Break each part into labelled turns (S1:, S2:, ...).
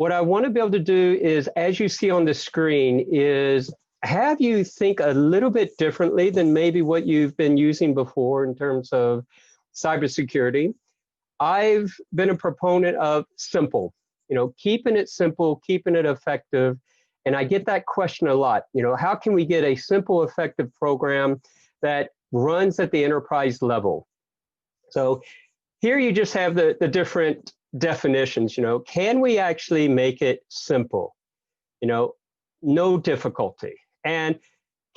S1: what I want to be able to do is, as you see on the screen, is have you think a little bit differently than maybe what you've been using before in terms of cybersecurity. I've been a proponent of simple, keeping it simple, keeping it effective. And I get that question a lot, how can we get a simple, effective program that runs at the enterprise level? So here you just have the different definitions, can we actually make it simple? No difficulty. And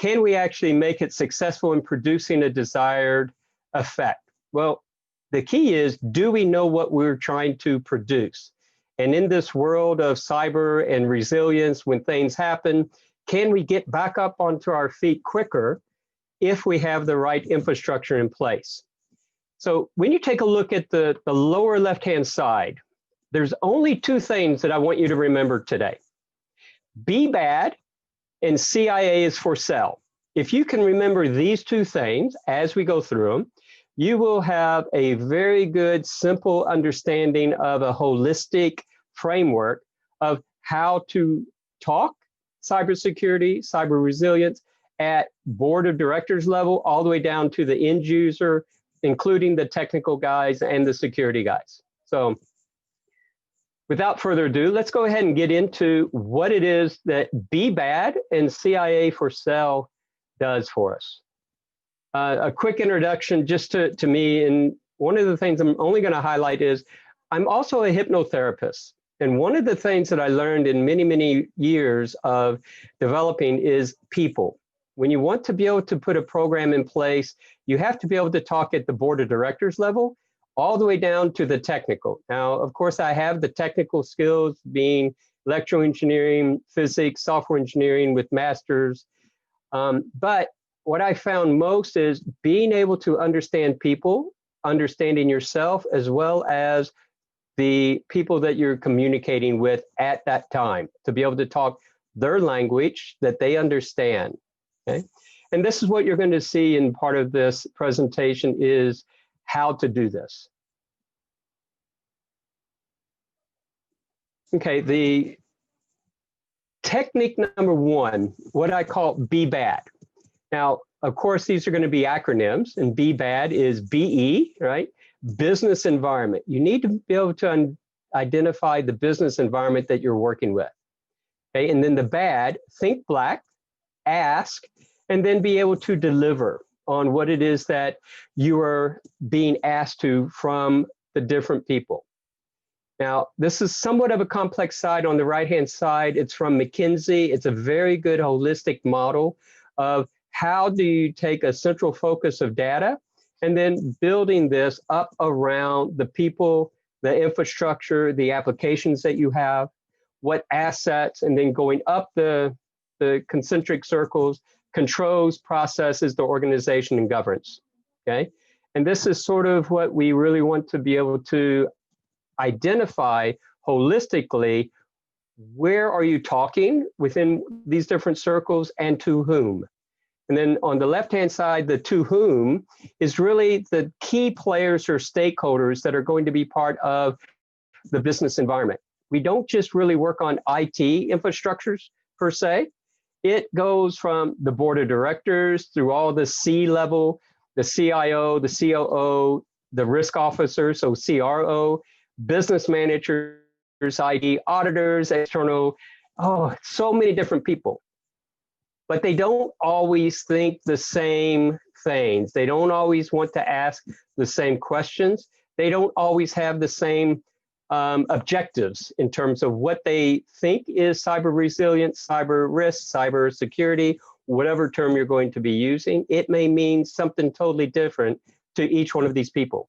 S1: can we actually make it successful in producing a desired effect? Well, the key is, do we know what we're trying to produce? And in this world of cyber and resilience, when things happen, can we get back up onto our feet quicker if we have the right infrastructure in place? So when you take a look at the lower left-hand side, there's only two things that I want you to remember today. Be bad and CIA is for sale. If you can remember these two things as we go through them, you will have a very good, simple understanding of a holistic framework of how to talk cybersecurity, cyber resilience at board of directors level, all the way down to the end user, including the technical guys and the security guys. So without further ado, let's go ahead and get into what it is that Be Bad and CIA for Sale does for us. A quick introduction just to me, and one of the things I'm only going to highlight is I'm also a hypnotherapist. And one of the things that I learned in many, many years of developing is people. When you want to be able to put a program in place, you have to be able to talk at the board of directors level, all the way down to the technical. Now, of course, I have the technical skills, being electrical engineering, physics, software engineering with masters. But what I found most is being able to understand people, understanding yourself, as well as the people that you're communicating with at that time, to be able to talk their language that they understand. Okay? And this is what you're going to see in part of this presentation, is how to do this. Okay, the technique number one, what I call Be Bad. Now, of course, these are going to be acronyms, and Be Bad is BE, right? Business environment. You need to be able to identify the business environment that you're working with. Okay, and then the bad, think black, ask, and then be able to deliver on what it is that you are being asked to from the different people. Now, this is somewhat of a complex side. On the right-hand side, it's from McKinsey. It's a very good holistic model of how do you take a central focus of data and then building this up around the people, the infrastructure, the applications that you have, what assets, and then going up the concentric circles, controls, processes, the organization, and governance, okay? And this is sort of what we really want to be able to identify holistically. Where are you talking within these different circles and to whom? And then on the left-hand side, the to whom is really the key players or stakeholders that are going to be part of the business environment. We don't just really work on IT infrastructures per se. It goes from the board of directors through all the C level, the CIO, the COO, the risk officer, so CRO, business managers, IT auditors, external, so many different people. But they don't always think the same things. They don't always want to ask the same questions. They don't always have the same objectives in terms of what they think is cyber resilience, cyber risk, cyber security, whatever term you're going to be using. It may mean something totally different to each one of these people.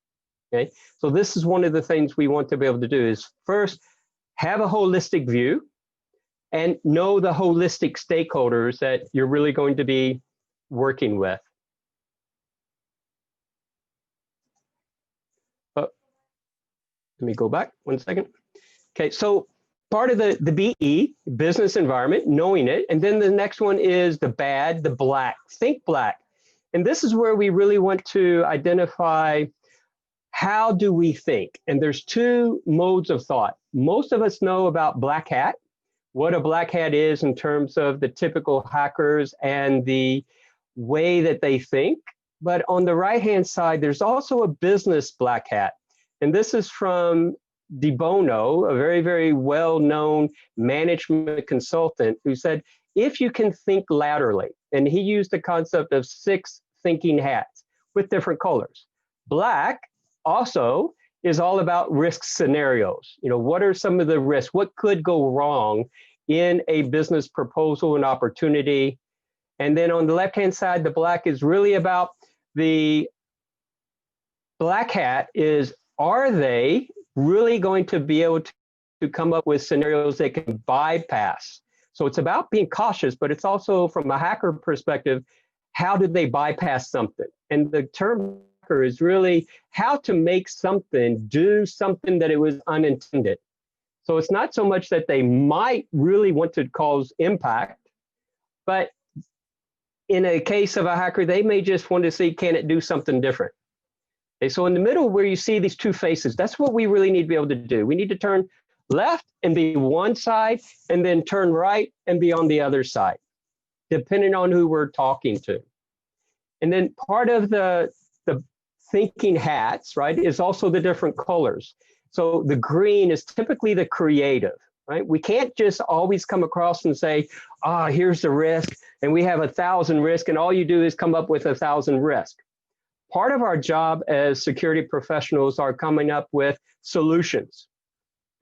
S1: Okay, so this is one of the things we want to be able to do is first have a holistic view and know the holistic stakeholders that you're really going to be working with. Oh, let me go back 1 second. Okay, so part of the BE, business environment, knowing it, and then the next one is the bad, the black, think black. And this is where we really want to identify how do we think? And there's two modes of thought. most of us know about black hat, what a black hat is in terms of the typical hackers and the way that they think. But on the right-hand side, there's also a business black hat. And this is from De Bono, a very, very well-known management consultant, who said, if you can think laterally, and he used the concept of 6 thinking hats with different colors. Black also is all about risk scenarios. You know, what are some of the risks? What could go wrong in a business proposal and opportunity? And then on the left-hand side, the black is really about the black hat is, are they really going to be able to come up with scenarios that can bypass? So it's about being cautious, but it's also from a hacker perspective, how did they bypass something? And the term hacker is really how to make something do something that it was unintended. So it's not so much that they might really want to cause impact, but in a case of a hacker, they may just want to see, can it do something different? Okay, so in the middle where you see these 2 faces, that's what we really need to be able to do. We need to turn left and be one side, and then turn right and be on the other side, depending on who we're talking to. And then part of the thinking hats, right, is also the different colors. So the green is typically the creative, right? We can't just always come across and say, ah, here's the risk, and we have 1,000 risks, and all you do is come up with 1,000 risks. Part of our job as security professionals are coming up with solutions.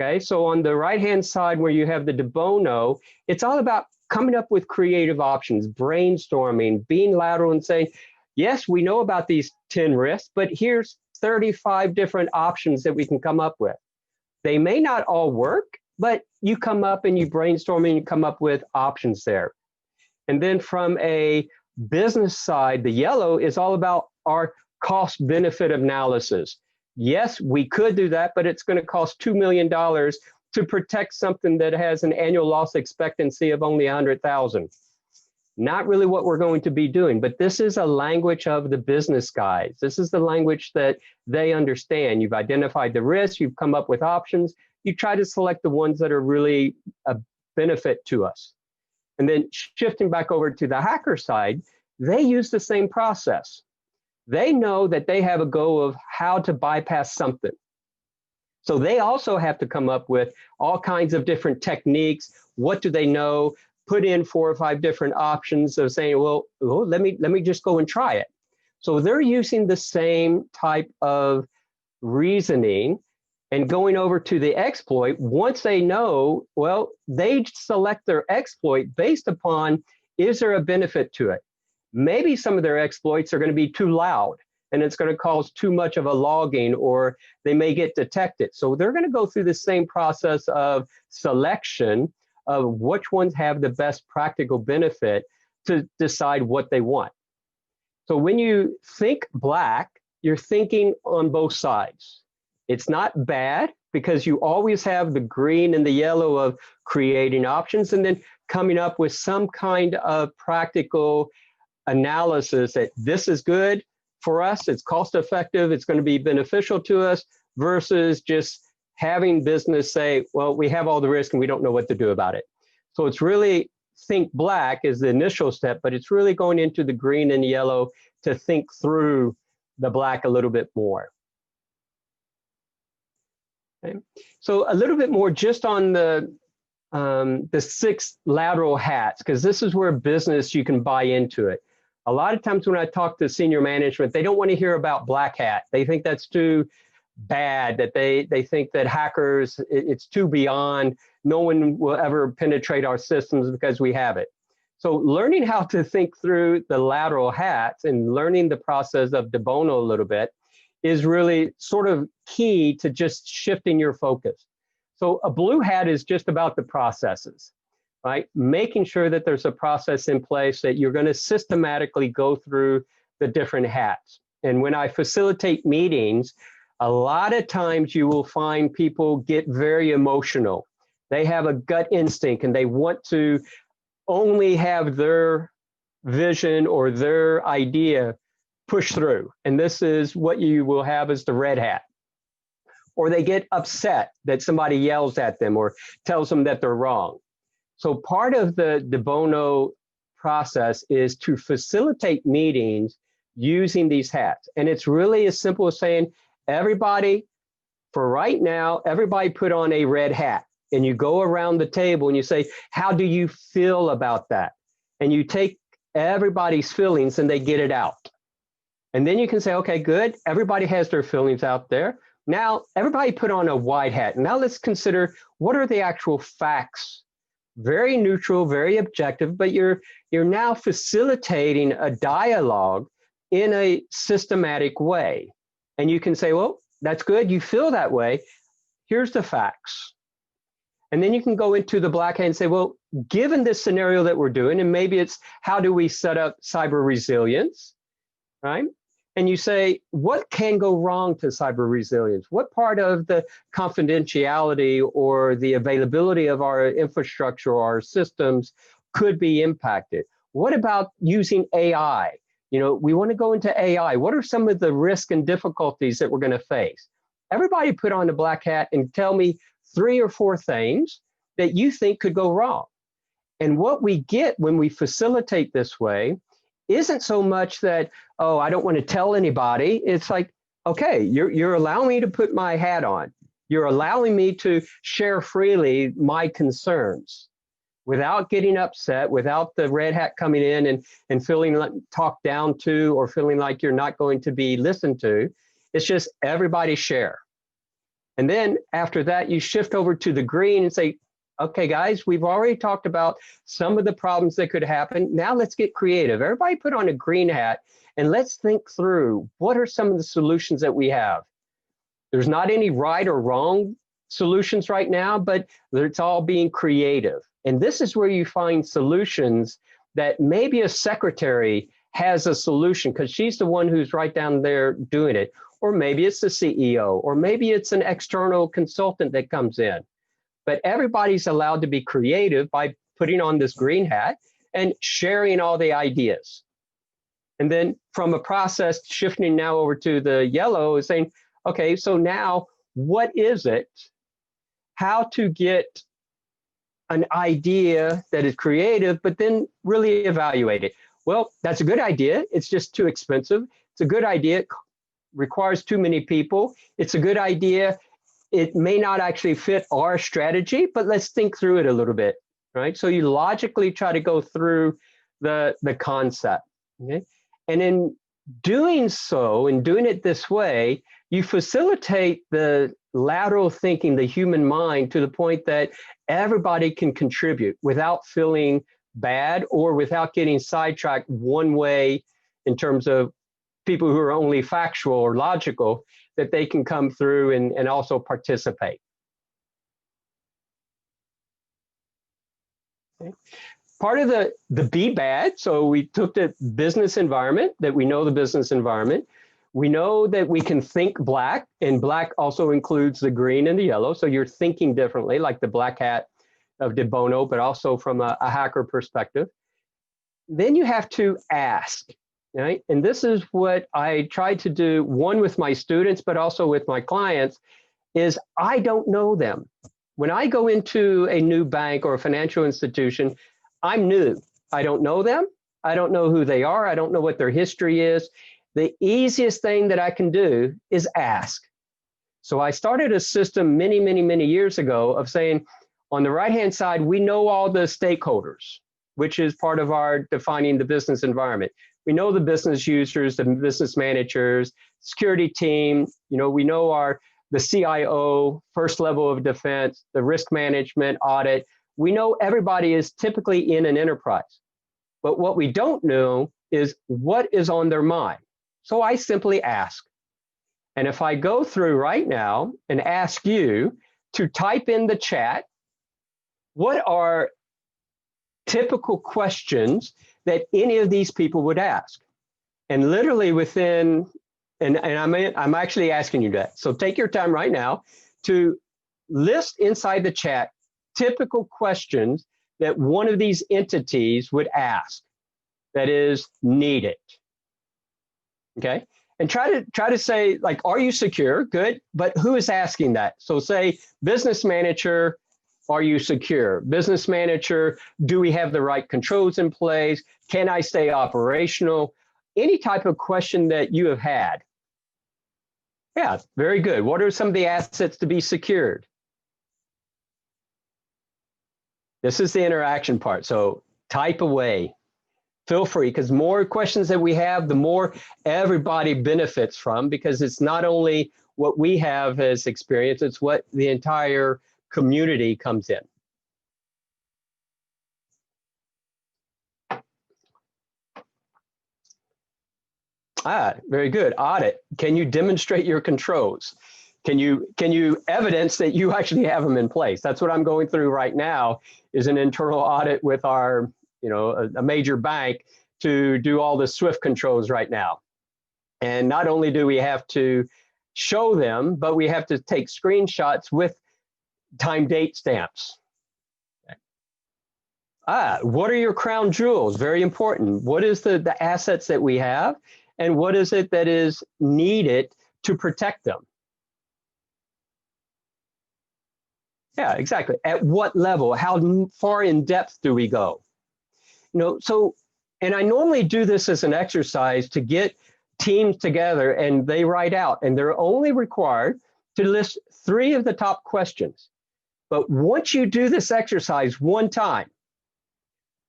S1: Okay, so on the right-hand side where you have the De Bono, it's all about coming up with creative options, brainstorming, being lateral and saying, yes, we know about these 10 risks, but here's 35 different options that we can come up with. They may not all work, but you come up and you brainstorm and you come up with options there. And then from a business side, the yellow is all about our cost-benefit analysis. Yes, we could do that, but it's going to cost $2 million to protect something that has an annual loss expectancy of only 100,000. Not really what we're going to be doing, but this is a language of the business guys. This is the language that they understand. You've identified the risks, you've come up with options, you try to select the ones that are really a benefit to us. And then shifting back over to the hacker side, they use the same process. They know that they have a goal of how to bypass something. So they also have to come up with all kinds of different techniques. What do they know? Put in 4 or 5 different options of saying, well, let me just go and try it. So they're using the same type of reasoning and going over to the exploit. Once they know, well, they select their exploit based upon, is there a benefit to it? Maybe some of their exploits are going to be too loud and it's going to cause too much of a logging, or they may get detected. So they're going to go through the same process of selection of which ones have the best practical benefit to decide what they want. So when you think black, you're thinking on both sides. It's not bad because you always have the green and the yellow of creating options and then coming up with some kind of practical analysis that this is good for us, it's cost effective, it's going to be beneficial to us, versus just having business say, well, we have all the risk and we don't know what to do about it. So it's really think black is the initial step, but it's really going into the green and yellow to think through the black a little bit more. Okay. So a little bit more just on the 6 lateral hats, because this is where business, you can buy into it. A lot of times when I talk to senior management, they don't want to hear about black hat. They think that's too bad, that they think that hackers, it's too beyond, no one will ever penetrate our systems because we have it. So learning how to think through the lateral hats and learning the process of De Bono a little bit is really sort of key to just shifting your focus. So a blue hat is just about the processes, right? Making sure that there's a process in place that you're going to systematically go through the different hats. And when I facilitate meetings, a lot of times you will find people get very emotional. They have a gut instinct and they want to only have their vision or their idea push through. And this is what you will have as the red hat. or they get upset that somebody yells at them or tells them that they're wrong. So part of the de bono process is to facilitate meetings using these hats. And it's really as simple as saying, everybody, for right now, everybody put on a red hat. And you go around the table and you say, how do you feel about that? And you take everybody's feelings and they get it out. And then you can say, okay, good. Everybody has their feelings out there. Now, everybody put on a white hat. Now let's consider, what are the actual facts? Very neutral, very objective, but you're now facilitating a dialogue in a systematic way. And you can say, well, that's good. You feel that way. Here's the facts. And then you can go into the black hat and say, well, given this scenario that we're doing, and maybe it's how do we set up cyber resilience, right? And you say, what can go wrong to cyber resilience? What part of the confidentiality or the availability of our infrastructure or our systems could be impacted? What about using AI? You know, we want to go into AI. What are some of the risks and difficulties that we're going to face? Everybody put on the black hat and tell me 3 or 4 things that you think could go wrong. And what we get when we facilitate this way isn't so much that, oh, I don't want to tell anybody. It's like, okay, you're allowing me to put my hat on. You're allowing me to share freely my concerns without getting upset, without the red hat coming in and feeling like talked down to or feeling like you're not going to be listened to. It's just everybody share. And then after that, you shift over to the green and say, okay, guys, we've already talked about some of the problems that could happen. Now let's get creative. Everybody put on a green hat and let's think through what are some of the solutions that we have. There's not any right or wrong solutions right now, but it's all being creative. And this is where you find solutions that maybe a secretary has a solution because she's the one who's right down there doing it. Or maybe it's the CEO, or maybe it's an external consultant that comes in. But everybody's allowed to be creative by putting on this green hat and sharing all the ideas. And then from a process shifting now over to the yellow is saying, okay, so now what is it? How to get an idea that is creative, but then really evaluate it. Well, that's a good idea. It's just too expensive. It's a good idea. It requires too many people. It's a good idea. It may not actually fit our strategy, but let's think through it a little bit, right? So you logically try to go through the concept, okay? And in doing so, and doing it this way, you facilitate the lateral thinking, the human mind, to the point that everybody can contribute without feeling bad or without getting sidetracked one way in terms of people who are only factual or logical, that they can come through and also participate. Okay. Part of the be bad, so we took the business environment, that we know the business environment. We know that we can think black, and black also includes the green and the yellow. So you're thinking differently, like the black hat of de bono, but also from a hacker perspective. Then you have to ask. Right? And this is what I try to do, one with my students, but also with my clients, is I don't know them. When I go into a new bank or a financial institution, I'm new. I don't know them. I don't know who they are. I don't know what their history is. The easiest thing that I can do is ask. So I started a system many, many, many years ago of saying, on the right-hand side, we know all the stakeholders, which is part of our defining the business environment. We know the business users, the business managers, security team, you know, we know the CIO, first level of defense, the risk management, audit. We know everybody is typically in an enterprise. But what we don't know is what is on their mind. So I simply ask. And if I go through right now and ask you to type in the chat, what are typical questions that any of these people would ask? And literally within, and I'm actually asking you that. So take your time right now to list inside the chat typical questions that one of these entities would ask that is needed. Okay. And try to say, like, are you secure? Good. But who is asking that? So say, business manager, are you secure? Business manager, do we have the right controls in place? Can I stay operational? Any type of question that you have had. Yeah, very good. What are some of the assets to be secured? This is the interaction part. So type away. Feel free, because more questions that we have, the more everybody benefits from, because it's not only what we have as experience, it's what the entire community comes in. Very good. Audit. Can you demonstrate your controls? Can you evidence that you actually have them in place? That's what I'm going through right now, is an internal audit with our, a major bank to do all the SWIFT controls right now. And not only do we have to show them, but we have to take screenshots with time date stamps. What are your crown jewels? Very important. What is the assets that we have, and what is it that is needed to protect them? Yeah, exactly. At what level? How far in depth do we go? So, and I normally do this as an exercise to get teams together, and they write out, and they're only required to list 3 of the top questions. But once you do this exercise one time,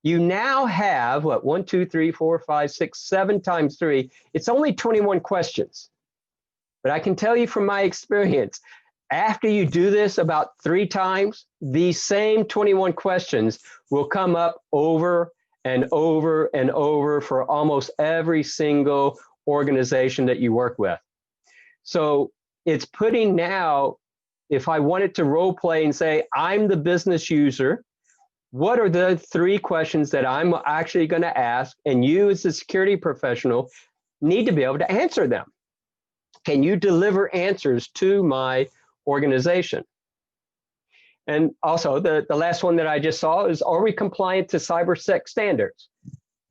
S1: you now have, 1, 2, 3, 4, 5, 6, 7 times 3. It's only 21 questions. But I can tell you from my experience, after you do this about 3 times, these same 21 questions will come up over and over and over for almost every single organization that you work with. So it's putting now, if I wanted to role play and say, I'm the business user, what are the 3 questions that I'm actually going to ask? And you as a security professional need to be able to answer them. Can you deliver answers to my organization? And also the last one that I just saw is, are we compliant to CyberSec standards?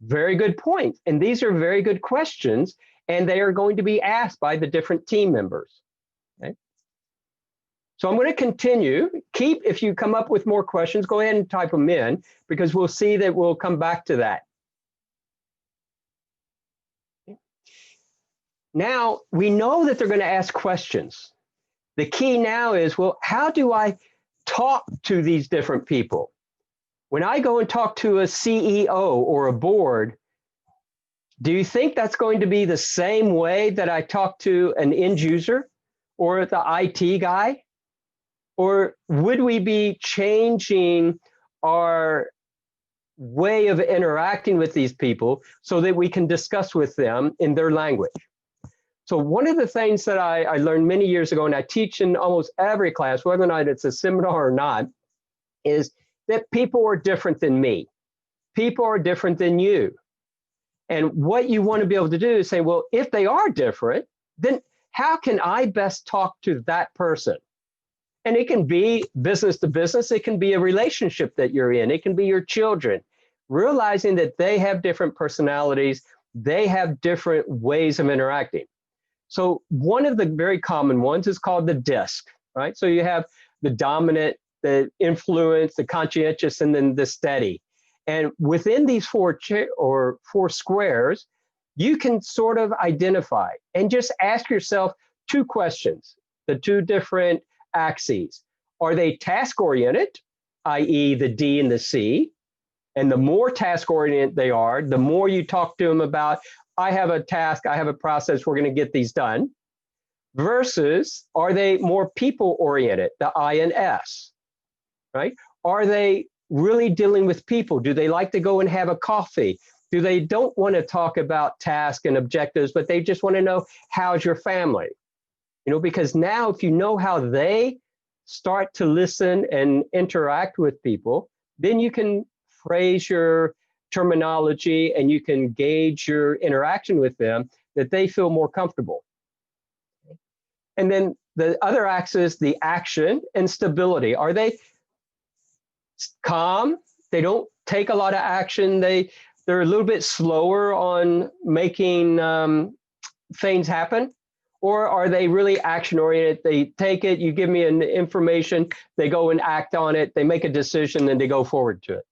S1: Very good point. And these are very good questions, and they are going to be asked by the different team members. Okay. So I'm going to continue. If you come up with more questions, go ahead and type them in, because we'll see that we'll come back to that. Now, we know that they're going to ask questions. The key now is, well, how do I talk to these different people? When I go and talk to a CEO or a board, do you think that's going to be the same way that I talk to an end user or the IT guy? Or would we be changing our way of interacting with these people so that we can discuss with them in their language? So one of the things that I learned many years ago, and I teach in almost every class, whether or not it's a seminar or not, is that people are different than me. People are different than you. And what you want to be able to do is say, well, if they are different, then how can I best talk to that person? And it can be business to business. It can be a relationship that you're in. It can be your children. Realizing that they have different personalities, they have different ways of interacting. So one of the very common ones is called the DISC, right? So you have the dominant, the influence, the conscientious, and then the steady. And within these 4 squares, you can sort of identify and just ask yourself 2 questions, the 2 different axes. Are they task-oriented, i.e. the D and the C? And the more task-oriented they are, the more you talk to them about, I have a task, I have a process, we're going to get these done. Versus, are they more people-oriented, the I and S, right? Are they really dealing with people? Do they like to go and have a coffee? Do they don't want to talk about tasks and objectives, but they just want to know, how's your family? Because now if you know how they start to listen and interact with people, then you can phrase your terminology and you can gauge your interaction with them that they feel more comfortable. And then the other axis, the action and stability. Are they calm? They don't take a lot of action. They're a little bit slower on making things happen? Or are they really action oriented? They take it, you give me an information, they go and act on it, they make a decision, and they go forward to it.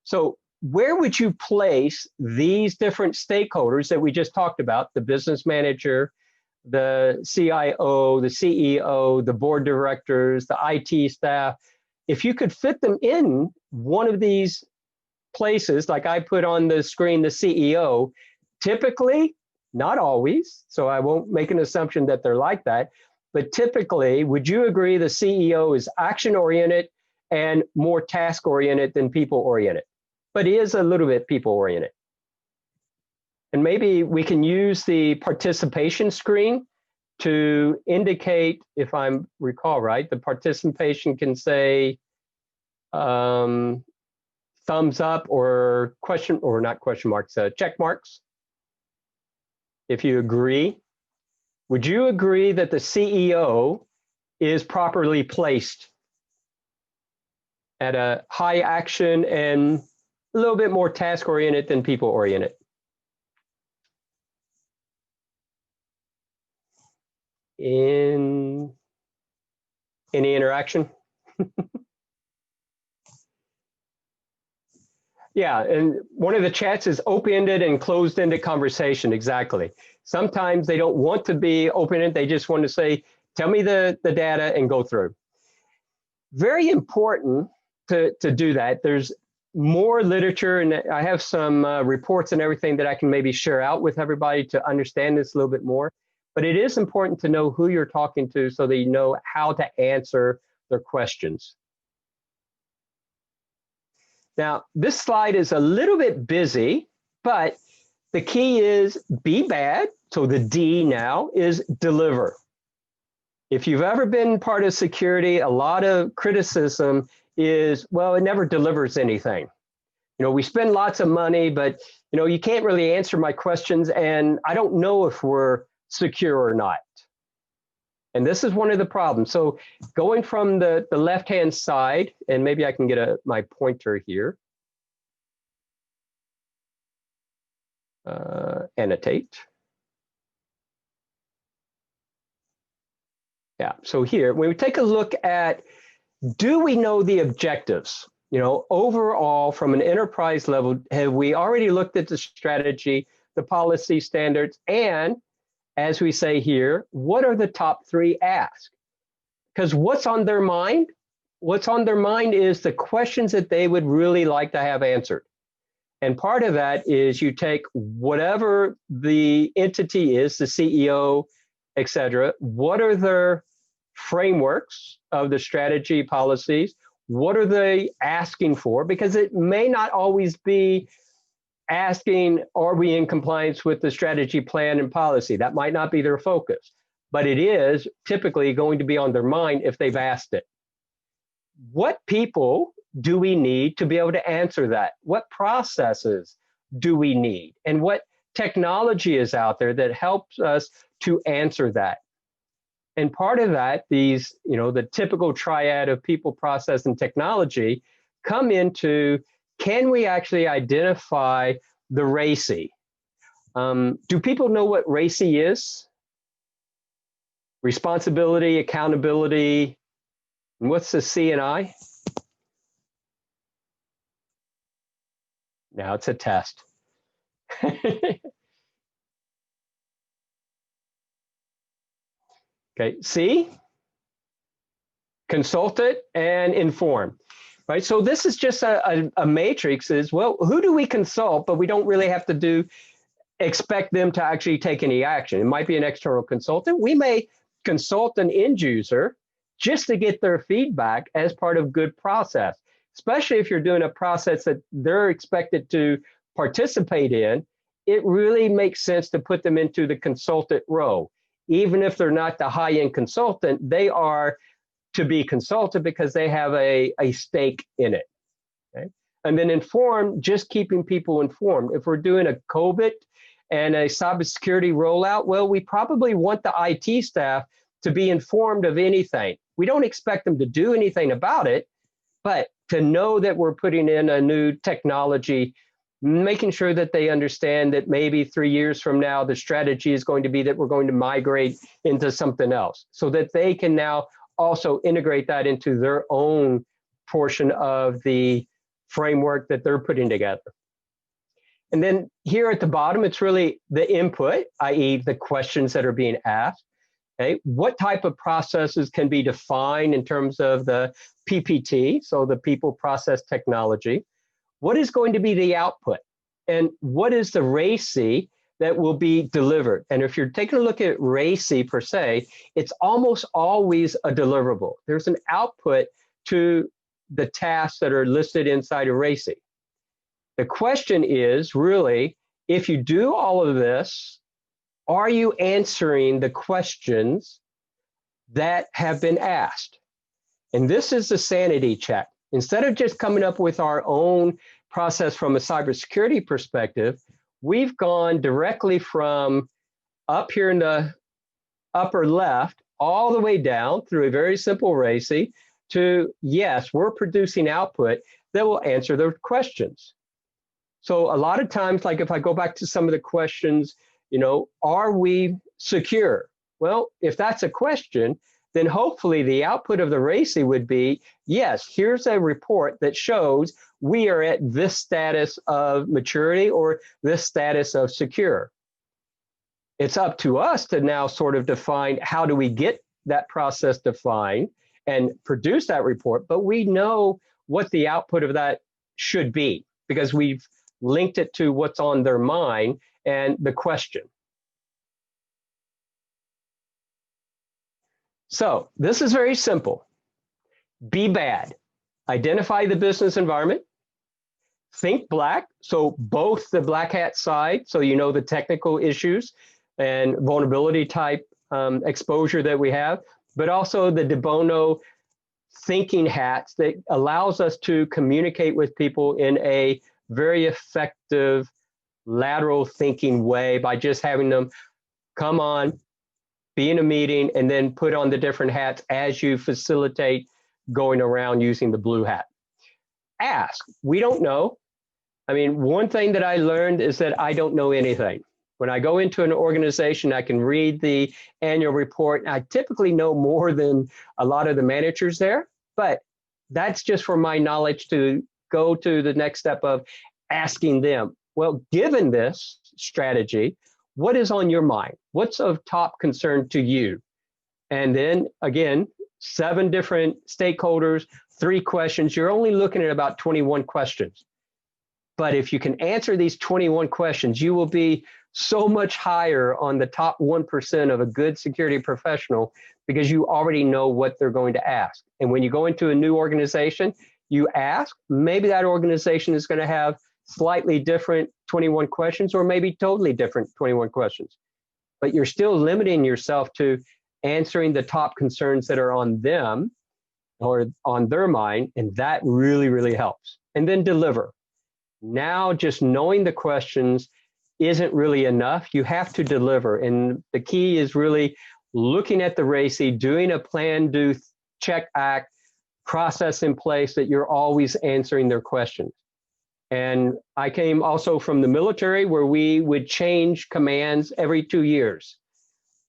S1: So where would you place these different stakeholders that we just talked about, the business manager, the CIO, the CEO, the board directors, the IT staff? If you could fit them in one of these places, like I put on the screen, the CEO, typically, not always, so I won't make an assumption that they're like that, but typically, would you agree the CEO is action-oriented and more task-oriented than people-oriented? But he is a little bit people-oriented. And maybe we can use the participation screen to indicate, if I recall right, the participation can say thumbs up or question, or not question marks, check marks. If you agree, would you agree that the CEO is properly placed at a high action and a little bit more task oriented than people oriented? In any interaction? Yeah, and one of the chats is open-ended and closed-ended conversation, exactly. Sometimes they don't want to be open-ended, they just want to say, tell me the data and go through. Very important to do that. There's more literature, and I have some reports and everything that I can maybe share out with everybody to understand this a little bit more. But it is important to know who you're talking to so that you know how to answer their questions. Now, this slide is a little bit busy, but the key is be bad. So the D now is deliver. If you've ever been part of security, a lot of criticism is, well, it never delivers anything. You know, we spend lots of money, but, you know, you can't really answer my questions, and I don't know if we're secure or not. And this is one of the problems. So going from the left-hand side, and maybe I can get my pointer here. Annotate. Yeah, so here, when we take a look at, do we know the objectives? You know, overall, from an enterprise level, have we already looked at the strategy, the policy standards, and as we say here, what are the top 3 asks? Because what's on their mind? What's on their mind is the questions that they would really like to have answered. And part of that is you take whatever the entity is, the CEO, et cetera, what are their frameworks of the strategy policies? What are they asking for? Because it may not always be asking, are we in compliance with the strategy plan and policy? That might not be their focus, but it is typically going to be on their mind if they've asked it. What people do we need to be able to answer that? What processes do we need? And what technology is out there that helps us to answer that? And part of that, these, you know, the typical triad of people, process, and technology come into, can we actually identify the RACI? Do people know what RACI is? Responsibility, accountability, and what's the C and I? Now it's a test. Okay, C, consult it and inform. Right, so this is just a matrix is, well, who do we consult, but we don't really have to expect them to actually take any action. It might be an external consultant. We may consult an end user just to get their feedback as part of good process, especially if you're doing a process that they're expected to participate in. It really makes sense to put them into the consultant role. Even if they're not the high-end consultant, they are to be consulted because they have a stake in it. Okay? And then inform, just keeping people informed. If we're doing a COVID and a cybersecurity rollout, well, we probably want the IT staff to be informed of anything. We don't expect them to do anything about it, but to know that we're putting in a new technology making sure that they understand that maybe 3 years from now, the strategy is going to be that we're going to migrate into something else, so that they can now also integrate that into their own portion of the framework that they're putting together. And then here at the bottom, it's really the input, i.e. the questions that are being asked. Okay, what type of processes can be defined in terms of the PPT, so the people, process, technology? What is going to be the output? And what is the RACI that will be delivered? And if you're taking a look at RACI per se, it's almost always a deliverable. There's an output to the tasks that are listed inside of RACI. The question is really, if you do all of this, are you answering the questions that have been asked? And this is the sanity check. Instead of just coming up with our own process from a cybersecurity perspective, we've gone directly from up here in the upper left all the way down through a very simple RACI to, yes, we're producing output that will answer their questions. So a lot of times, like if I go back to some of the questions, you know, are we secure? Well, if that's a question, then hopefully the output of the RACI would be, yes, here's a report that shows we are at this status of maturity or this status of secure. It's up to us to now sort of define how do we get that process defined and produce that report, but we know what the output of that should be because we've linked it to what's on their mind and the question. So this is very simple. Be bad. Identify the business environment. Think black. So both the black hat side, so you know the technical issues and vulnerability type exposure that we have, but also the de bono thinking hats that allows us to communicate with people in a very effective lateral thinking way by just having them come on, be in a meeting, and then put on the different hats as you facilitate going around using the blue hat. Ask. We don't know. I mean, one thing that I learned is that I don't know anything. When I go into an organization, I can read the annual report. I typically know more than a lot of the managers there, but that's just for my knowledge to go to the next step of asking them, well, given this strategy, what is on your mind? What's of top concern to you? And then again, 7 different stakeholders, 3 questions. You're only looking at about 21 questions. But if you can answer these 21 questions, you will be so much higher on the top 1% of a good security professional because you already know what they're going to ask. And when you go into a new organization, you ask, maybe that organization is going to have slightly different 21 questions or maybe totally different 21 questions. But you're still limiting yourself to answering the top concerns that are on them or on their mind, and that really, really helps. And then deliver. Now, just knowing the questions isn't really enough. You have to deliver. And the key is really looking at the RACI, doing a plan, do, check, act, process in place that you're always answering their questions. And I came also from the military where we would change commands every 2 years.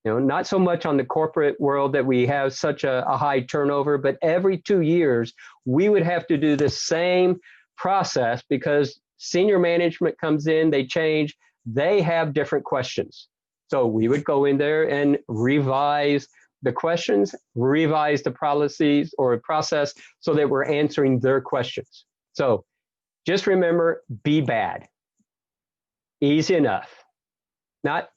S1: You know, not so much on the corporate world that we have such a high turnover, but every 2 years, we would have to do the same process because senior management comes in, they change, they have different questions. So we would go in there and revise the questions, revise the policies or process so that we're answering their questions. So just remember, be bad. Easy enough. Not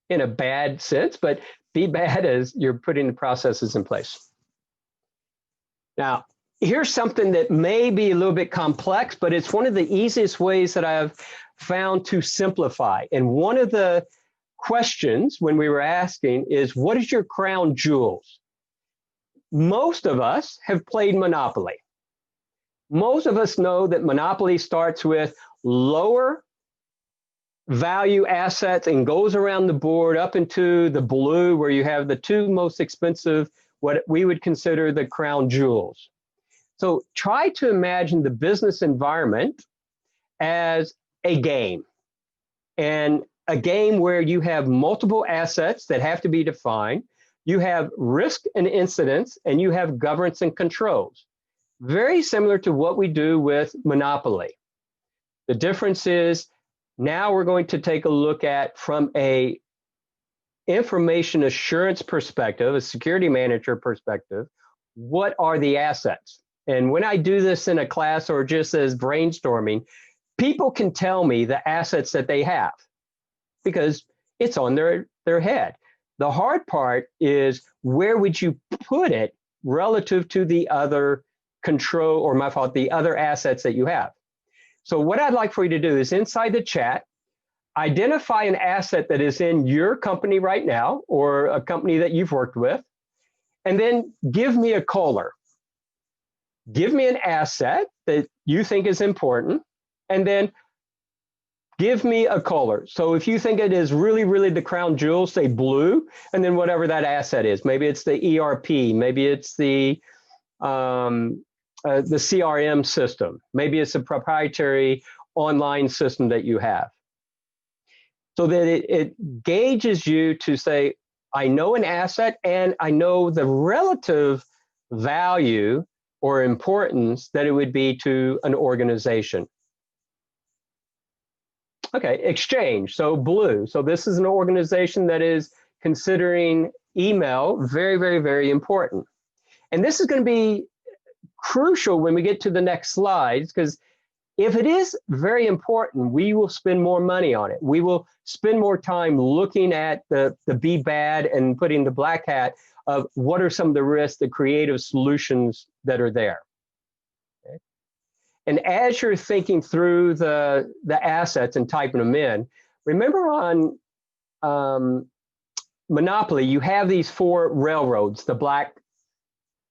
S1: in a bad sense, but be bad as you're putting the processes in place. Now, here's something that may be a little bit complex, but it's one of the easiest ways that I've found to simplify. And one of the questions when we were asking is, what is your crown jewels? Most of us have played Monopoly. Most of us know that Monopoly starts with lower value assets and goes around the board up into the blue where you have the 2 most expensive, what we would consider the crown jewels. So try to imagine the business environment as a game, and a game where you have multiple assets that have to be defined. You have risk and incidents, and you have governance and controls. Very similar to what we do with Monopoly. The difference is now we're going to take a look at, from a information assurance perspective, a security manager perspective, what are the assets? And when I do this in a class or just as brainstorming, people can tell me the assets that they have because it's on their head. The hard part is, where would you put it relative to the other control, or my fault, the other assets that you have? So what I'd like for you to do is, inside the chat, identify an asset that is in your company right now, or a company that you've worked with, and then give me a color. Give me an asset that you think is important, and then give me a color. So if you think it is really, really the crown jewel, say blue, and then whatever that asset is. Maybe it's the ERP, maybe it's the CRM system, maybe it's a proprietary online system that you have. So that it gauges you to say, I know an asset and I know the relative value or importance that it would be to an organization. Okay, exchange, so blue. So this is an organization that is considering email very, very, very important. And this is going to be crucial when we get to the next slides, because if it is very important, we will spend more money on it. We will spend more time looking at the be bad and putting the black hat of what are some of the risks, the creative solutions that are there. Okay. And as you're thinking through the assets and typing them in, remember on Monopoly, you have these 4 railroads, the black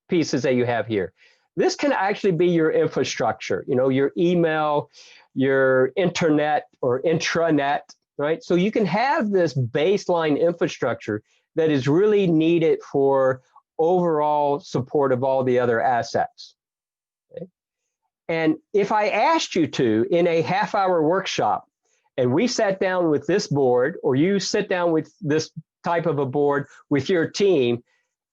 S1: pieces that you have here. This can actually be your infrastructure, you know, your email, your internet or intranet, right? So you can have this baseline infrastructure that is really needed for overall support of all the other assets. Okay? And if I asked you to, in a half-hour workshop, and we sat down with this board, or you sit down with this type of a board with your team,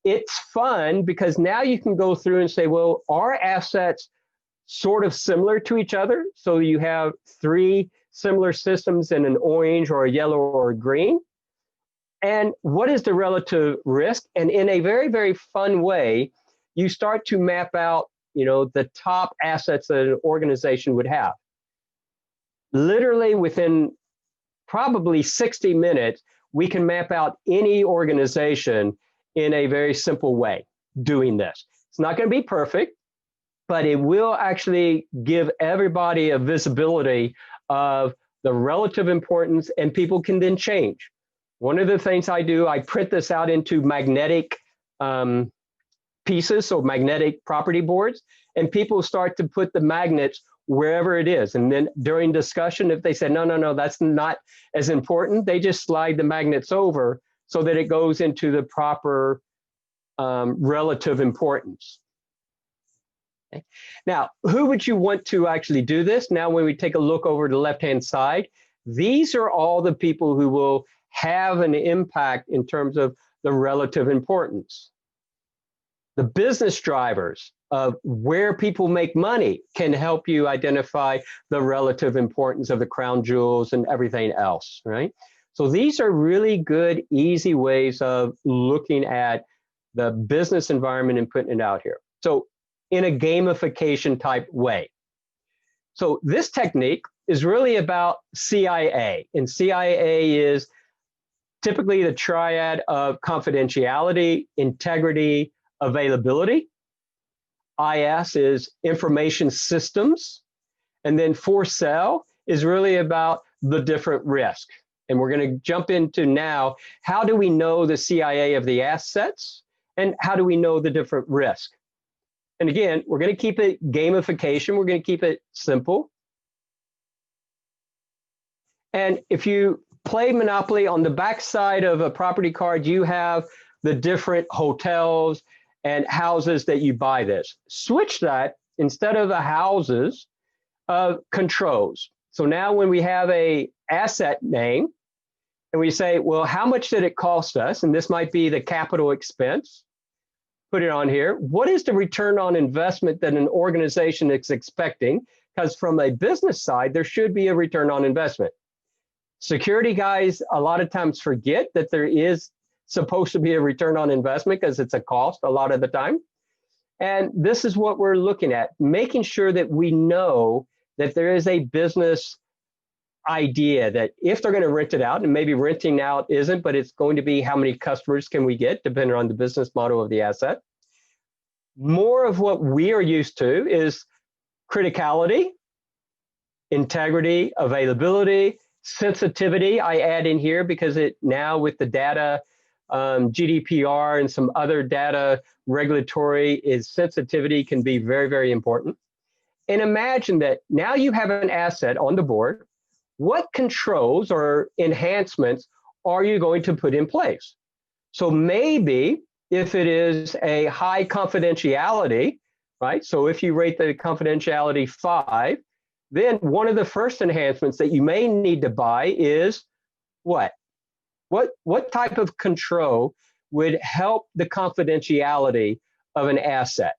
S1: it's fun because now you can go through and say, well, are assets sort of similar to each other? So you have 3 similar systems in an orange or a yellow or a green. And what is the relative risk? And in a very, very fun way, you start to map out, you know, the top assets that an organization would have. Literally within probably 60 minutes, we can map out any organization in a very simple way doing this. It's not going to be perfect, but it will actually give everybody a visibility of the relative importance, and people can then change. One of the things I do, I print this out into magnetic pieces, so magnetic property boards, and people start to put the magnets wherever it is. And then during discussion, if they say, no, that's not as important, they just slide the magnets over so that it goes into the proper relative importance. Okay. Now, who would you want to actually do this? Now, when we take a look over the left-hand side, these are all the people who will have an impact in terms of the relative importance. The business drivers of where people make money can help you identify the relative importance of the crown jewels and everything else, right? So these are really good, easy ways of looking at the business environment and putting it out here. So in a gamification type way. So this technique is really about CIA, and CIA is typically the triad of confidentiality, integrity, availability. IS is information systems, and then for sale is really about the different risk. And we're going to jump into now, how do we know the CIA of the assets, and how do we know the different risk? And again, we're going to keep it gamification. We're going to keep it simple. And if you play Monopoly, on the back side of a property card, you have the different hotels and houses that you buy this. Switch that, instead of the houses, controls. So now when we have a asset name and we say, well, how much did it cost us? And this might be the capital expense. Put it on here. What is the return on investment that an organization is expecting? Because from a business side, there should be a return on investment. Security guys a lot of times forget that there is supposed to be a return on investment because it's a cost a lot of the time. And this is what we're looking at, making sure that we know that there is a business idea that if they're going to rent it out, and maybe renting out isn't, but it's going to be how many customers can we get depending on the business model of the asset. More of what we are used to is criticality, integrity, availability, sensitivity. I add in here because it now with the data, GDPR and some other data regulatory is sensitivity can be very, very important. And imagine that now you have an asset on the board. What controls or enhancements are you going to put in place? So maybe if it is a high confidentiality, right? So if you rate the confidentiality 5, then one of the first enhancements that you may need to buy is what? What type of control would help the confidentiality of an asset?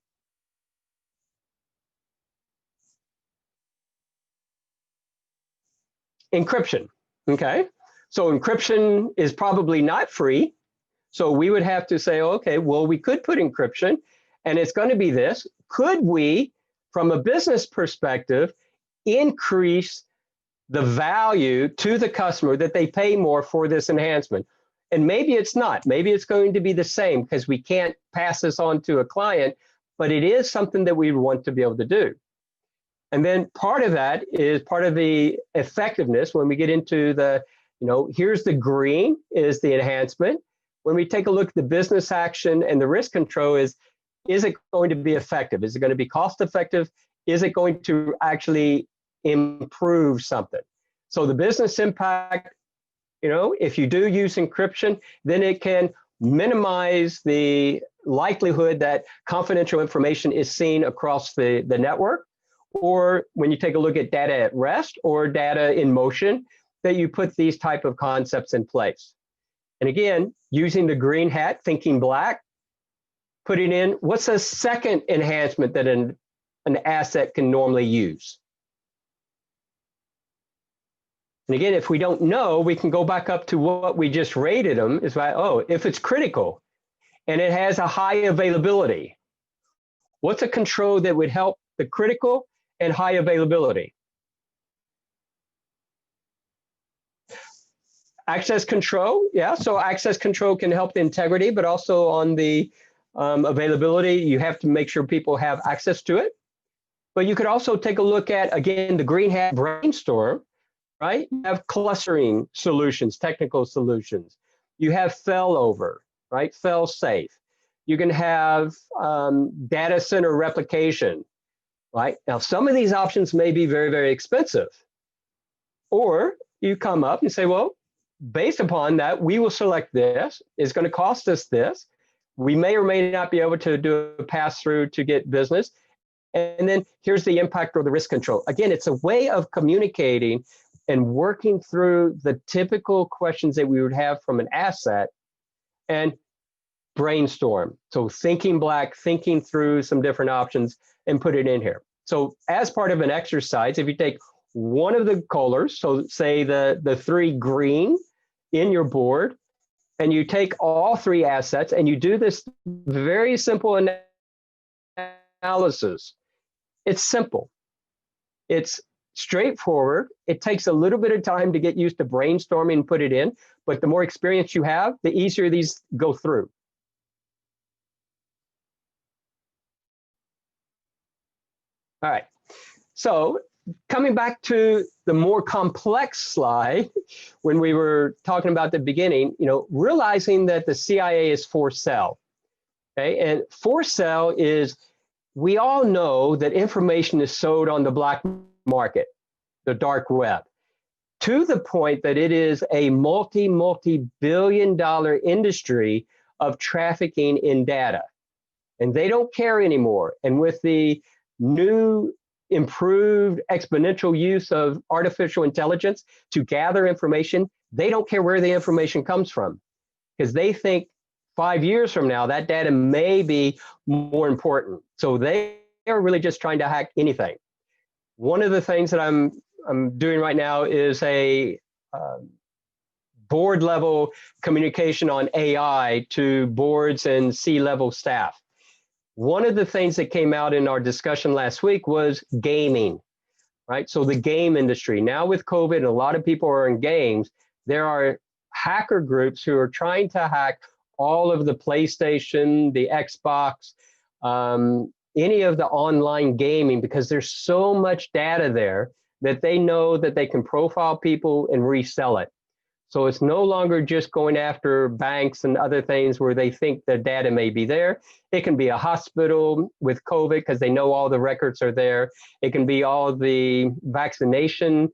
S1: Encryption, okay? So encryption is probably not free. So we would have to say, okay, well, we could put encryption and it's going to be this. Could we, from a business perspective, increase the value to the customer that they pay more for this enhancement? And maybe it's not. Maybe it's going to be the same because we can't pass this on to a client, but it is something that we want to be able to do. And then part of that is part of the effectiveness when we get into the, here's the green is the enhancement. When we take a look at the business action and the risk control is it going to be effective? Is it going to be cost effective? Is it going to actually improve something? So the business impact, if you do use encryption, then it can minimize the likelihood that confidential information is seen across the network. Or when you take a look at data at rest or data in motion, that you put these type of concepts in place. And again, using the green hat, thinking black, putting in what's a second enhancement that an asset can normally use. And again, if we don't know, we can go back up to what we just rated them. Is like, oh, if it's critical and it has a high availability, what's a control that would help the critical and high availability? Access control, yeah, so access control can help the integrity, but also on the availability, you have to make sure people have access to it. But you could also take a look at, again, the green hat brainstorm, right? You have clustering solutions, technical solutions. You have failover, right? Fail safe. You can have data center replication, right? Now, some of these options may be very, very expensive. Or you come up and say, well, based upon that, we will select this. It's going to cost us this. We may or may not be able to do a pass-through to get business. And then here's the impact or the risk control. Again, it's a way of communicating and working through the typical questions that we would have from an asset and brainstorm. So thinking black, thinking through some different options and put it in here. So as part of an exercise, if you take one of the colors, so say the 3 green in your board, and you take all 3 assets and you do this very simple analysis. It's simple. It's straightforward. It takes a little bit of time to get used to brainstorming and put it in, but the more experience you have, the easier these go through. All right, so coming back to the more complex slide, when we were talking about the beginning, realizing that the CIA is for sale, okay? And for sale is, we all know that information is sold on the black market, the dark web, to the point that it is a multi-billion-dollar industry of trafficking in data. And they don't care anymore. And with the new improved exponential use of artificial intelligence to gather information, they don't care where the information comes from, because they think 5 years from now, that data may be more important. So they are really just trying to hack anything. One of the things that I'm doing right now is a board level communication on AI to boards and C-level staff. One of the things that came out in our discussion last week was gaming, right? So the game industry, now with COVID, and a lot of people are in games, there are hacker groups who are trying to hack all of the PlayStation, the Xbox, any of the online gaming, because there's so much data there that they know that they can profile people and resell it. So it's no longer just going after banks and other things where they think the data may be there. It can be a hospital with COVID because they know all the records are there. It can be all the vaccination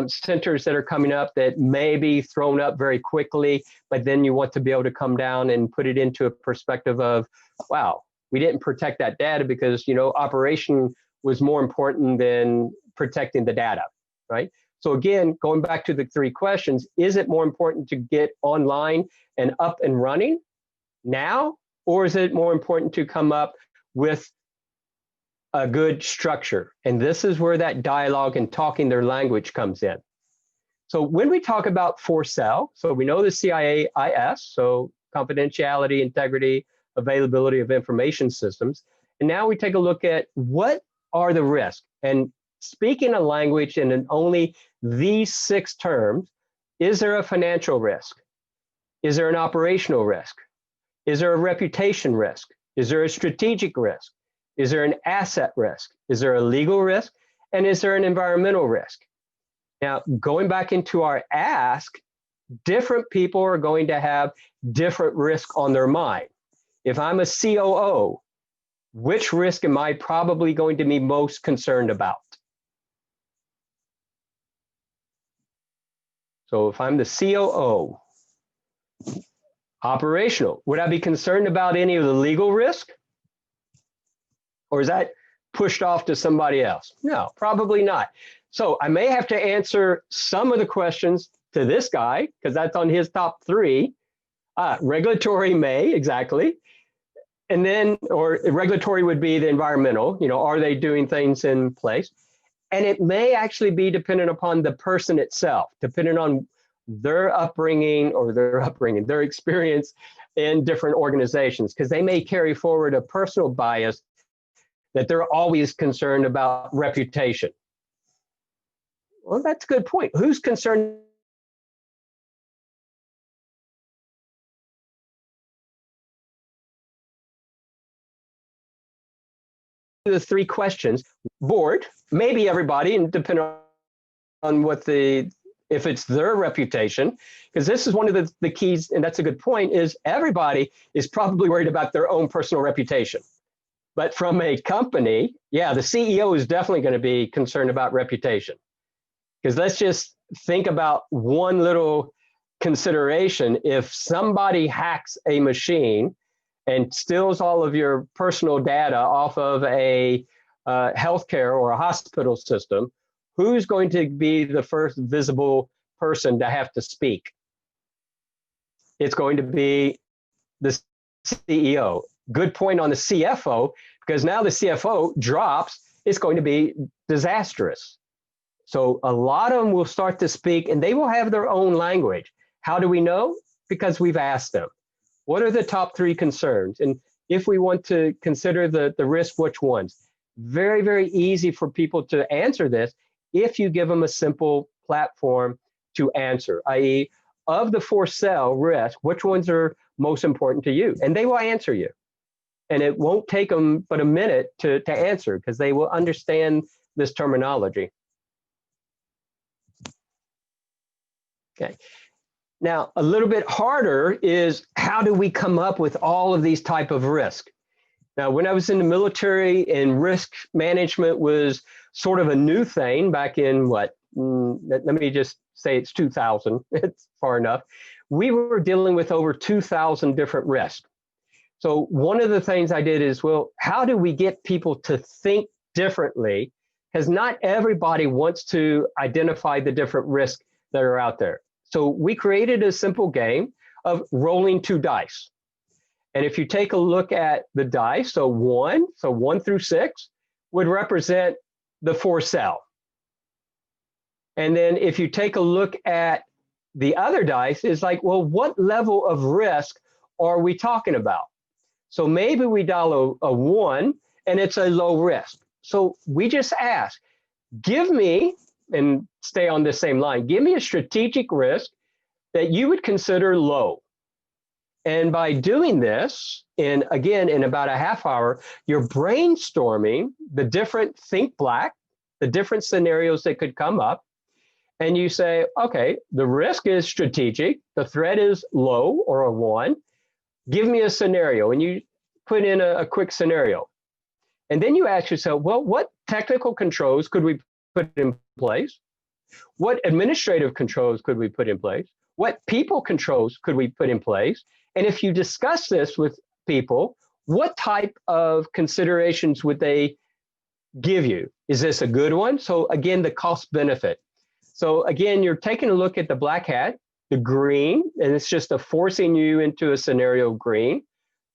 S1: centers that are coming up that may be thrown up very quickly, but then you want to be able to come down and put it into a perspective of, wow, we didn't protect that data because, you know, operation was more important than protecting the data, right? So again, going back to the 3 questions, is it more important to get online and up and running now, or is it more important to come up with a good structure? And this is where that dialogue and talking their language comes in. So when we talk about for-sale, so we know the CIAIS, so confidentiality, integrity, availability of information systems. And now we take a look at what are the risks. And speaking a language in only these 6 terms, is there a financial risk? Is there an operational risk? Is there a reputation risk? Is there a strategic risk? Is there an asset risk? Is there a legal risk? And is there an environmental risk? Now, going back into our ask, different people are going to have different risk on their mind. If I'm a COO, which risk am I probably going to be most concerned about? So if I'm the COO, operational, would I be concerned about any of the legal risk? Or is that pushed off to somebody else? No, probably not. So I may have to answer some of the questions to this guy, because that's on his top 3. Regulatory may, exactly. And then, or regulatory would be the environmental, you know, are they doing things in place? And it may actually be dependent upon the person itself, depending on their upbringing or their experience in different organizations, because they may carry forward a personal bias that they're always concerned about reputation. Well, that's a good point. Who's concerned? The 3 questions, board, maybe everybody, and depending on what if it's their reputation, because this is one of the keys, and that's a good point, is everybody is probably worried about their own personal reputation. But from a company, yeah, the CEO is definitely going to be concerned about reputation. Because let's just think about one little consideration. If somebody hacks a machine and steals all of your personal data off of a healthcare or a hospital system, who's going to be the first visible person to have to speak? It's going to be the CEO. Good point on the CFO, because now the CFO drops, it's going to be disastrous. So a lot of them will start to speak, and they will have their own language. How do we know? Because we've asked them. What are the top 3 concerns? And if we want to consider the risk, which ones? Very, very easy for people to answer this if you give them a simple platform to answer, i.e., of the for-sale risk, which ones are most important to you? And they will answer you. And it won't take them but a minute to answer, because they will understand this terminology. Okay. Now, a little bit harder is, how do we come up with all of these type of risk? Now, when I was in the military and risk management was sort of a new thing back in what, let me just say it's 2000, it's far enough. We were dealing with over 2,000 different risks. So one of the things I did is, well, how do we get people to think differently because not everybody wants to identify the different risks that are out there. So we created a simple game of rolling 2 dice. And if you take a look at the dice, so 1 through 6 would represent the for sale. And then if you take a look at the other dice, it's like, well, what level of risk are we talking about? So maybe we dial a 1 and it's a low risk. So we just ask, give me, and stay on the same line, give me a strategic risk that you would consider low. And by doing this, in about a half hour, you're brainstorming the different, think black, the different scenarios that could come up. And you say, okay, the risk is strategic, the threat is low or a 1. Give me a scenario. And you put in a quick scenario. And then you ask yourself, well, what technical controls could we put in place? What administrative controls could we put in place? What people controls could we put in place? And if you discuss this with people, what type of considerations would they give you? Is this a good one? So again, the cost benefit. So again, you're taking a look at the black hat, the green, and it's just a forcing you into a scenario of green,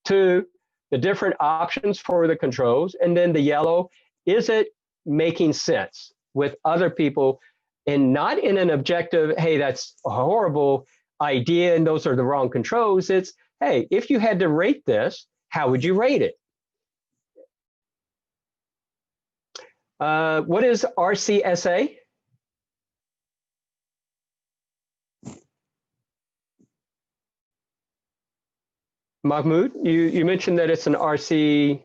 S1: to the different options for the controls, and then the yellow, is it making sense with other people and not in an objective, hey, that's a horrible idea and those are the wrong controls. It's, hey, if you had to rate this, how would you rate it? What is RCSA? Mahmoud, you mentioned that it's an RCSA.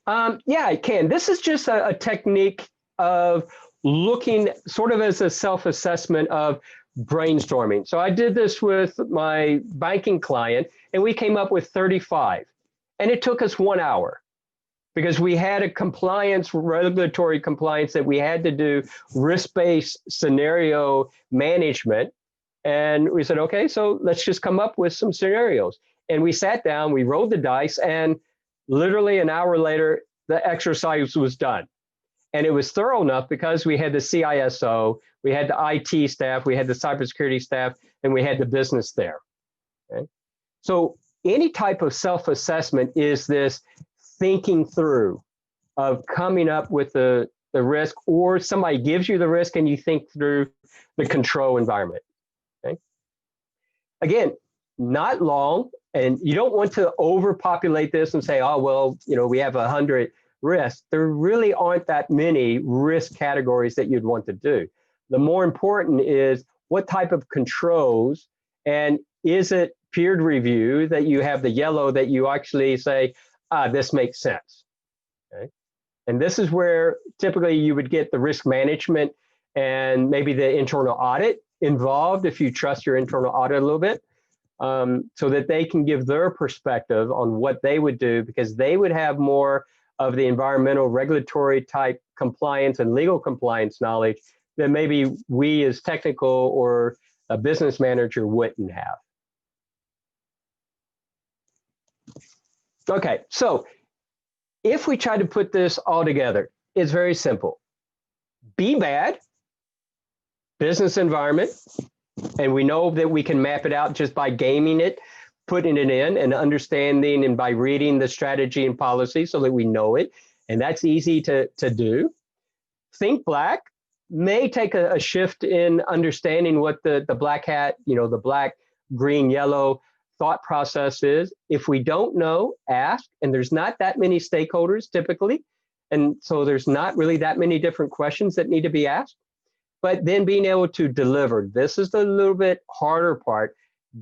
S1: Yeah, I can. This is just a technique of looking sort of as a self-assessment of brainstorming. So I did this with my banking client, and we came up with 35. And it took us 1 hour because we had a compliance, regulatory compliance that we had to do, risk-based scenario management. And we said, okay, so let's just come up with some scenarios. And we sat down, we rolled the dice, and literally an hour later, the exercise was done. And it was thorough enough because we had the CISO, we had the IT staff, we had the cybersecurity staff, and we had the business there. Okay? So any type of self-assessment is this thinking through of coming up with the risk, or somebody gives you the risk and you think through the control environment. Okay? Again, not long, and you don't want to overpopulate this and say, oh, well, we have 100 risks. There really aren't that many risk categories that you'd want to do. The more important is what type of controls, and is it peer review that you have the yellow that you actually say, this makes sense. Okay? And this is where typically you would get the risk management and maybe the internal audit involved if you trust your internal audit a little bit, so that they can give their perspective on what they would do, because they would have more of the environmental regulatory type compliance and legal compliance knowledge that maybe we as technical or a business manager wouldn't have. Okay, so if we try to put this all together, it's very simple. Be bad, business environment, and we know that we can map it out just by gaming it, putting it in and understanding, and by reading the strategy and policy so that we know it. And that's easy to do. Think black may take a shift in understanding what the black hat, the black, green, yellow thought process is. If we don't know, ask. And there's not that many stakeholders typically. And so there's not really that many different questions that need to be asked. But then being able to deliver, this is the little bit harder part,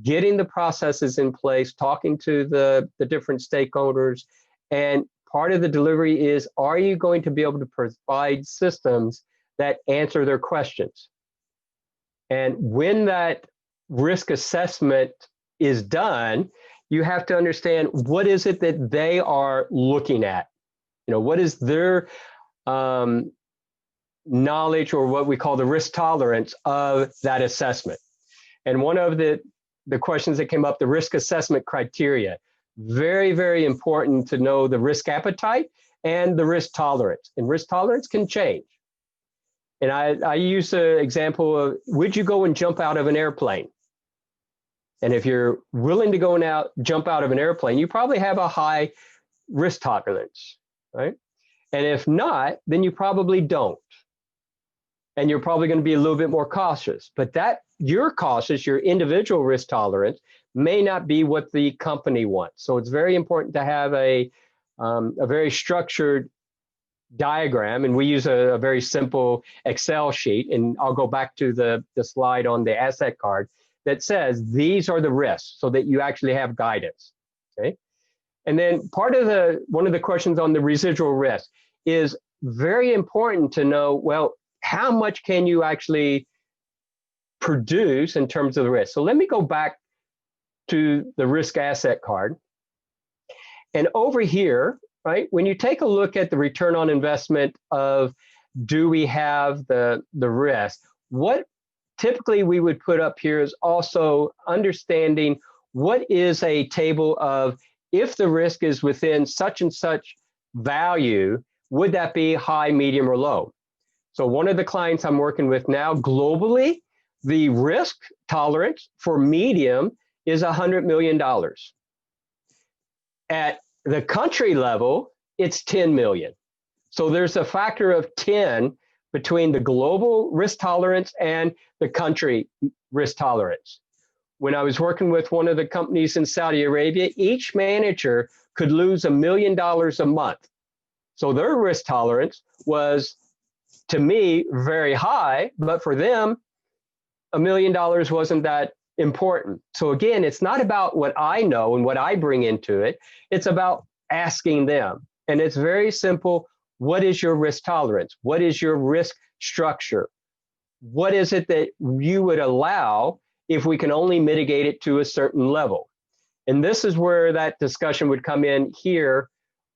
S1: getting the processes in place, talking to the different stakeholders. And part of the delivery is, are you going to be able to provide systems that answer their questions? And when that risk assessment is done, you have to understand what is it that they are looking at. What is their knowledge, or what we call the risk tolerance of that assessment. And one of the questions that came up, the risk assessment criteria. Very, very important to know the risk appetite and the risk tolerance. And risk tolerance can change. And I use the example of, would you go and jump out of an airplane? And if you're willing to go and jump out of an airplane, you probably have a high risk tolerance, right? And if not, then you probably don't. And you're probably going to be a little bit more cautious. But that your cautious, your individual risk tolerance may not be what the company wants. So it's very important to have a very structured diagram. And we use a very simple Excel sheet. And I'll go back to the slide on the asset card that says these are the risks so that you actually have guidance. Okay. And then one of the questions on the residual risk is very important to know, well, how much can you actually produce in terms of the risk? So let me go back to the risk asset card. And over here, right, when you take a look at the return on investment of, do we have the risk? What typically we would put up here is also understanding what is a table of, if the risk is within such and such value, would that be high, medium, or low? So one of the clients I'm working with now, globally, the risk tolerance for medium is $100 million. At the country level, it's 10 million. So there's a factor of 10 between the global risk tolerance and the country risk tolerance. When I was working with one of the companies in Saudi Arabia, each manager could lose $1 million a month. So their risk tolerance was, to me, very high, but for them, $1 million wasn't that important. So again, it's not about what I know and what I bring into it. It's about asking them. And it's very simple. What is your risk tolerance? What is your risk structure? What is it that you would allow if we can only mitigate it to a certain level? And this is where that discussion would come in here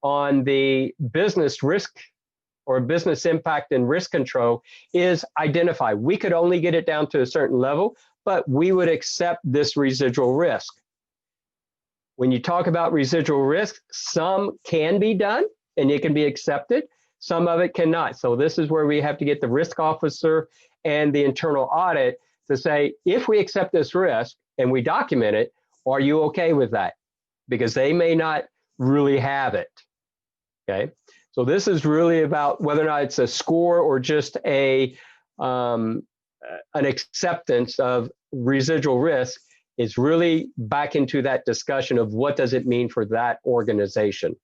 S1: on the business risk or business impact and risk control, is identify. We could only get it down to a certain level, but we would accept this residual risk. When you talk about residual risk, some can be done and it can be accepted. Some of it cannot. So this is where we have to get the risk officer and the internal audit to say, if we accept this risk and we document it, are you okay with that? Because they may not really have it. Okay. So this is really about whether or not it's a score or just an acceptance of residual risk. Is really back into that discussion of what does it mean for that organization.